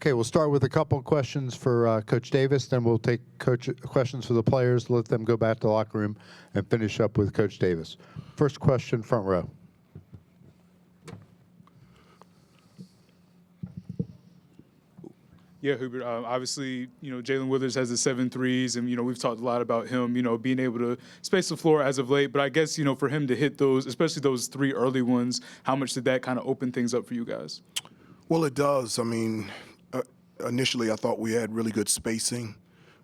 Okay, we'll start with a couple of questions for Coach Davis, then we'll take questions for the players, let them go back to the locker room, and finish up with Coach Davis. First question, front row. Yeah, Hubert. Obviously, Jalen Withers has the 7 threes, and we've talked a lot about him, being able to space the floor as of late. But I guess for him to hit those, especially those 3 early ones, how much did that kind of open things up for you guys? Well, it does. I mean, initially I thought we had really good spacing,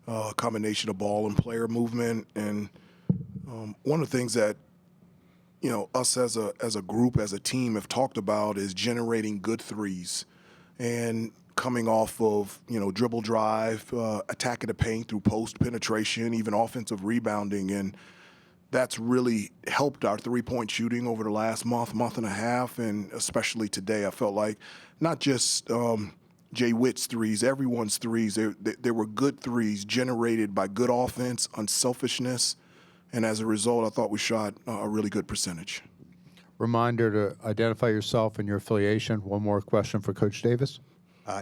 a combination of ball and player movement, and one of the things that us as a group, as a team, have talked about is generating good threes, and coming off of dribble drive, attacking the paint through post penetration, even offensive rebounding, and that's really helped our three-point shooting over the last month and a half, and especially today. I felt like not just Jay Witt's threes, everyone's threes. They were good threes generated by good offense, unselfishness, and as a result, I thought we shot a really good percentage. Reminder to identify yourself and your affiliation. One more question for Coach Davis.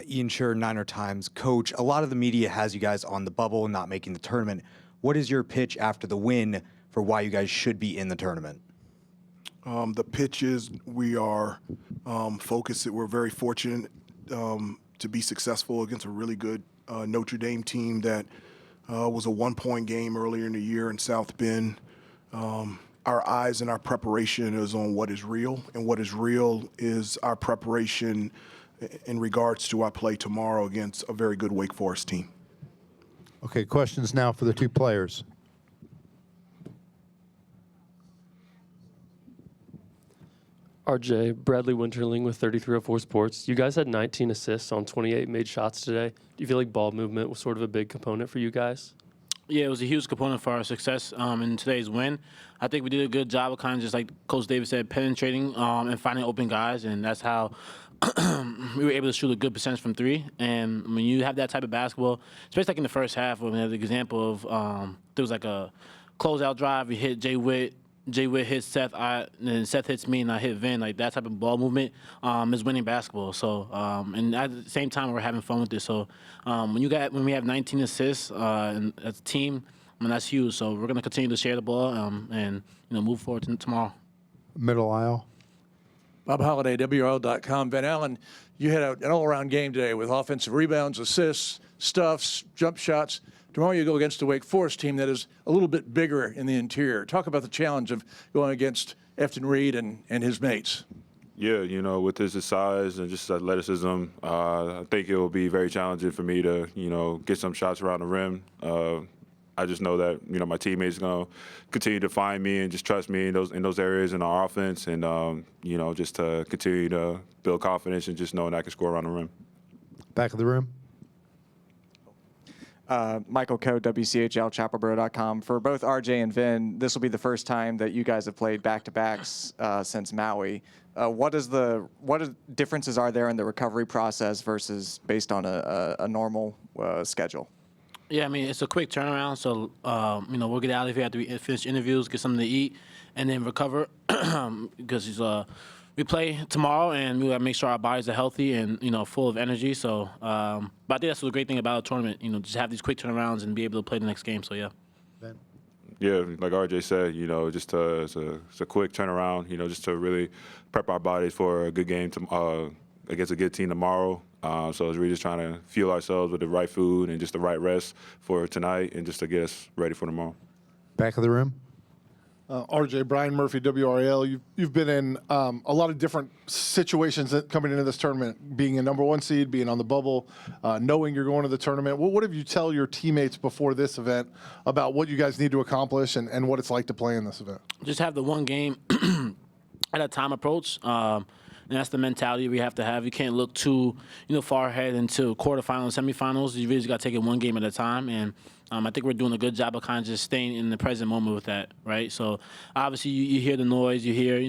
Ian Scher, Niner Times. Coach, a lot of the media has you guys on the bubble and not making the tournament. What is your pitch after the win for why you guys should be in the tournament? The pitch is we are focused. We're very fortunate to be successful against a really good Notre Dame team that was a one-point game earlier in the year in South Bend. Our eyes and our preparation is on what is real, and what is real is our preparation in regards to our play tomorrow against a very good Wake Forest team. Okay, questions now for the 2 players. RJ, Bradley Winterling with 3304 Sports. You guys had 19 assists on 28 made shots today. Do you feel like ball movement was sort of a big component for you guys? Yeah, it was a huge component for our success in today's win. I think we did a good job of kind of just like Coach Davis said, penetrating and finding open guys, and that's how we were able to shoot a good percentage from 3. And when you have that type of basketball, especially like in the first half, when we had the example of there was like a closeout drive, we hit Jay Witt hits Seth, and Seth hits me, and I hit Vin. Like that type of ball movement is winning basketball. So, and at the same time, we're having fun with this. So, when we have 19 assists and as a team, I mean that's huge. So we're gonna continue to share the ball and move forward to tomorrow. Middle aisle. Bob Holliday, WRL.com. Ven-Allen, you had an all-around game today with offensive rebounds, assists, stuffs, jump shots. Tomorrow you go against a Wake Forest team that is a little bit bigger in the interior. Talk about the challenge of going against Efton Reed and his mates. Yeah, with his size and just athleticism, I think it will be very challenging for me to, get some shots around the rim. I just know that, my teammates are going to continue to find me and just trust me in those areas in our offense, and, just to continue to build confidence and just knowing I can score around the rim. Back of the room. Michael Coe, WCHL, chapelboro.com. For both RJ and Vin, this will be the first time that you guys have played back-to-backs since Maui. What differences are there in the recovery process versus based on a normal schedule? Yeah, I mean, it's a quick turnaround, so, we'll get out of here after we finish interviews, get something to eat, and then recover because we play tomorrow, and we got to make sure our bodies are healthy and, full of energy. So, but I think that's the great thing about a tournament, just have these quick turnarounds and be able to play the next game, so, yeah. Ben. Yeah, like RJ said, just it's a quick turnaround, just to really prep our bodies for a good game against a good team tomorrow. So it's really just trying to fuel ourselves with the right food and just the right rest for tonight and just to get us ready for tomorrow. Back of the room. RJ, Brian Murphy, WRAL. You've been in a lot of different situations coming into this tournament, being a number 1 seed, being on the bubble, knowing you're going to the tournament. What have you tell your teammates before this event about what you guys need to accomplish and what it's like to play in this event? Just have the one game at a time approach. And that's the mentality we have to have. You can't look too, far ahead into quarterfinals and semifinals. You really just got to take it one game at a time. And I think we're doing a good job of kind of just staying in the present moment with that, right? So obviously you hear the noise, you hear,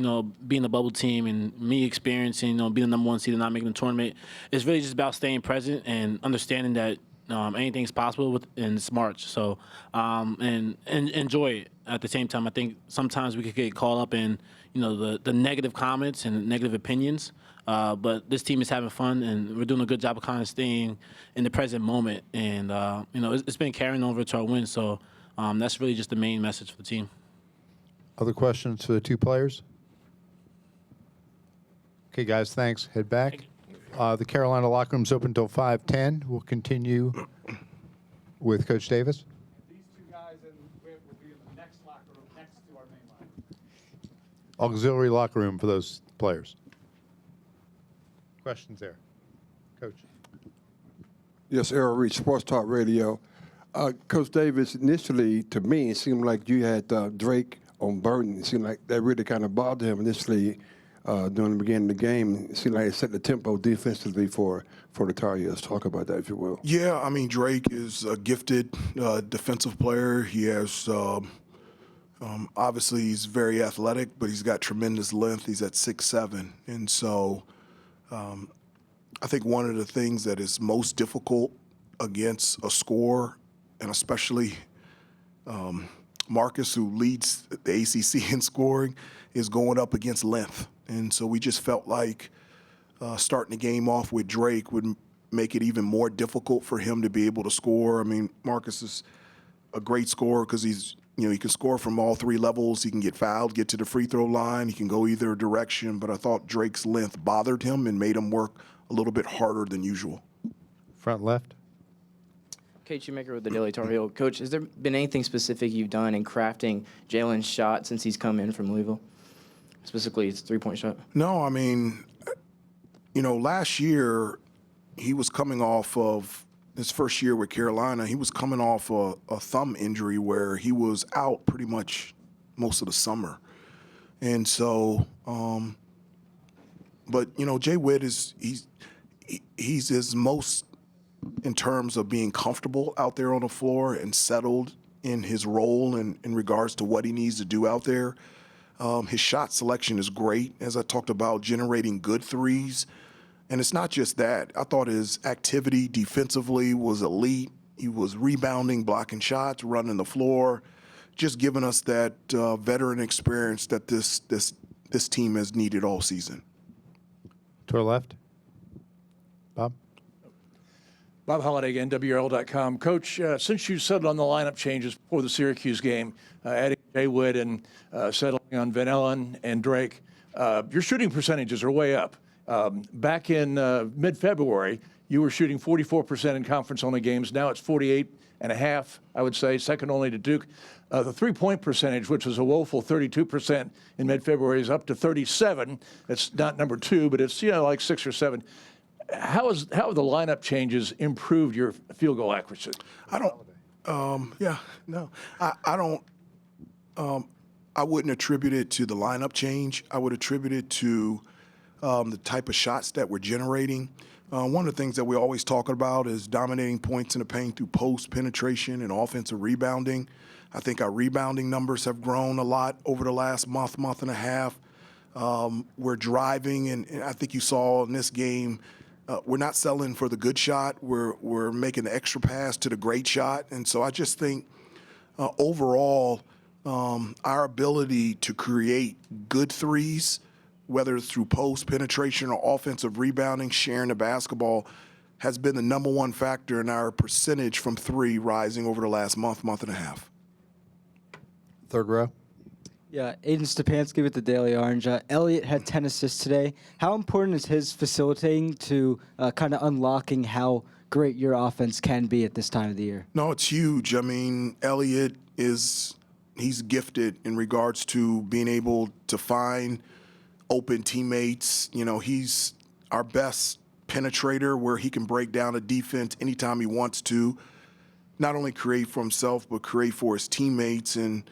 being the bubble team and me experiencing, being the number 1 seed and not making the tournament. It's really just about staying present and understanding that anything's possible in this March. So and enjoy it at the same time. I think sometimes we could get caught up in the negative comments and negative opinions. But this team is having fun, and we're doing a good job of kind of staying in the present moment. And, it's been carrying over to our win. So that's really just the main message for the team. Other questions for the two players? Okay, guys, thanks. Head back. The Carolina locker room's open until 5:10. We'll continue with Coach Davis. These two guys will be in the next locker room next to our main line. Auxiliary locker room for those players. Questions there? Coach. Yes, Errol Reed, Sports Talk Radio. Coach Davis, initially, to me, it seemed like you had Drake on Burton. It seemed like that really kind of bothered him initially during the beginning of the game. It seemed like it set the tempo defensively for the Tar Heels. Talk about that, if you will. Yeah, I mean, Drake is a gifted defensive player. He has, obviously, he's very athletic, but he's got tremendous length. He's at 6'7". And so I think one of the things that is most difficult against a scorer, and especially Marcus, who leads the ACC in scoring, is going up against length. And so we just felt like starting the game off with Drake would make it even more difficult for him to be able to score. I mean, Marcus is a great scorer because he can score from all three levels. He can get fouled, get to the free throw line. He can go either direction. But I thought Drake's length bothered him and made him work a little bit harder than usual. Front left. Kate Shoemaker with the Daily Tar Heel. Coach, has there been anything specific you've done in crafting Jalen's shot since he's come in from Louisville? Specifically, his three-point shot. No, I mean, last year he was coming off of his first year with Carolina. He was coming off a thumb injury where he was out pretty much most of the summer. And so, but Jay Witt he's his most in terms of being comfortable out there on the floor and settled in his role in regards to what he needs to do out there. His shot selection is great, as I talked about, generating good threes. And it's not just that. I thought his activity defensively was elite. He was rebounding, blocking shots, running the floor, just giving us that veteran experience that this team has needed all season. To our left. Bob. Bob Holliday again, WRL.com. Coach, since you settled on the lineup changes before the Syracuse game, adding Jay Witt and settling on Ven-Allen and Drake, your shooting percentages are way up. Back in mid-February, you were shooting 44% in conference-only games. Now it's 48.5%, I would say, second only to Duke. The three-point percentage, which was a woeful 32% in mid-February, is up to 37%. It's not number two, but it's like 6 or 7. How have the lineup changes improved your field goal accuracy? I wouldn't attribute it to the lineup change. I would attribute it to the type of shots that we're generating. One of the things that we always talk about is dominating points in the paint through post penetration and offensive rebounding. I think our rebounding numbers have grown a lot over the last month and a half. We're driving, and I think you saw in this game, we're not selling for the good shot. We're making the extra pass to the great shot. And so I just think overall, our ability to create good threes, whether it's through post penetration or offensive rebounding, sharing the basketball, has been the number one factor in our percentage from three rising over the last month and a half. Third row. Yeah, Aiden Stepanski with the Daily Orange. Elliott had 10 assists today. How important is his facilitating to kind of unlocking how great your offense can be at this time of the year? No, it's huge. I mean, Elliott he's gifted in regards to being able to find open teammates. He's our best penetrator where he can break down a defense anytime he wants to, not only create for himself, but create for his teammates. And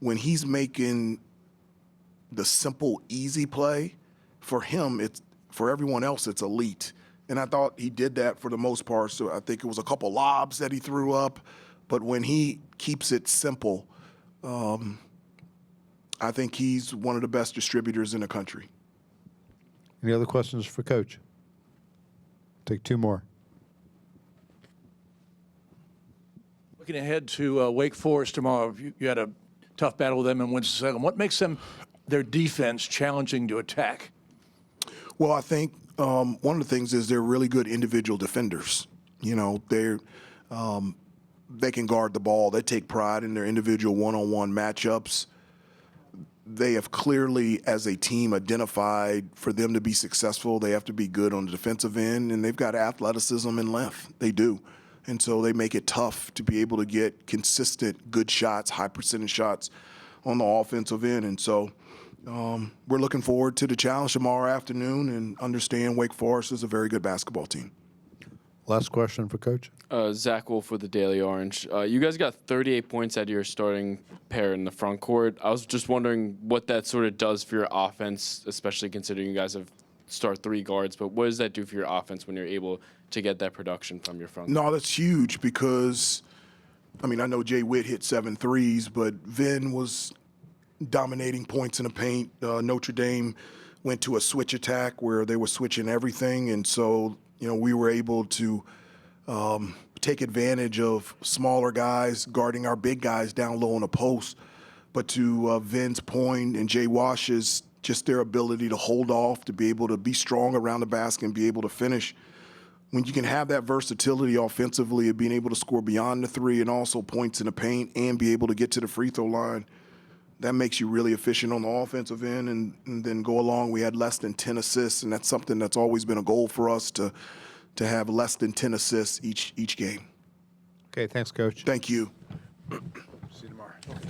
when he's making the simple, easy play, for him, for everyone else, it's elite. And I thought he did that for the most part. So I think it was a couple lobs that he threw up. But when he keeps it simple, I think he's one of the best distributors in the country. Any other questions for Coach? Take two more. Looking ahead to Wake Forest tomorrow, you had a tough battle with them in Winston-Salem. What makes their defense challenging to attack? Well, I think One of the things is they're really good individual defenders. You know, they can guard the ball. They take pride in their individual one-on-one matchups. They have clearly, as a team, identified for them to be successful, they have to be good on the defensive end, and they've got athleticism and length. They do. And so they make it tough to be able to get consistent, good shots, high percentage shots on the offensive end. And so we're looking forward to the challenge tomorrow afternoon and understand Wake Forest is a very good basketball team. Last question for Coach. Zach Wolf with the Daily Orange. You guys got 38 points out of your starting pair in the front court. I was just wondering what that sort of does for your offense, especially considering you guys have start 3 guards. But what does that do for your offense when you're able to get that production from your front court? No, that's huge because, I mean, I know Jay Witt hit 7 threes, but Ven was dominating points in the paint. Notre Dame went to a switch attack where they were switching everything. And so, you know, we were able to take advantage of smaller guys guarding our big guys down low on the post. But to Ven's point and Jay Wash's, just their ability to hold off, to be able to be strong around the basket and be able to finish. When you can have that versatility offensively of being able to score beyond the 3 and also points in the paint and be able to get to the free throw line, that makes you really efficient on the offensive end. And then go along, we had less than 10 assists, and that's something that's always been a goal for us to have less than 10 assists each game. Okay, thanks, Coach. Thank you.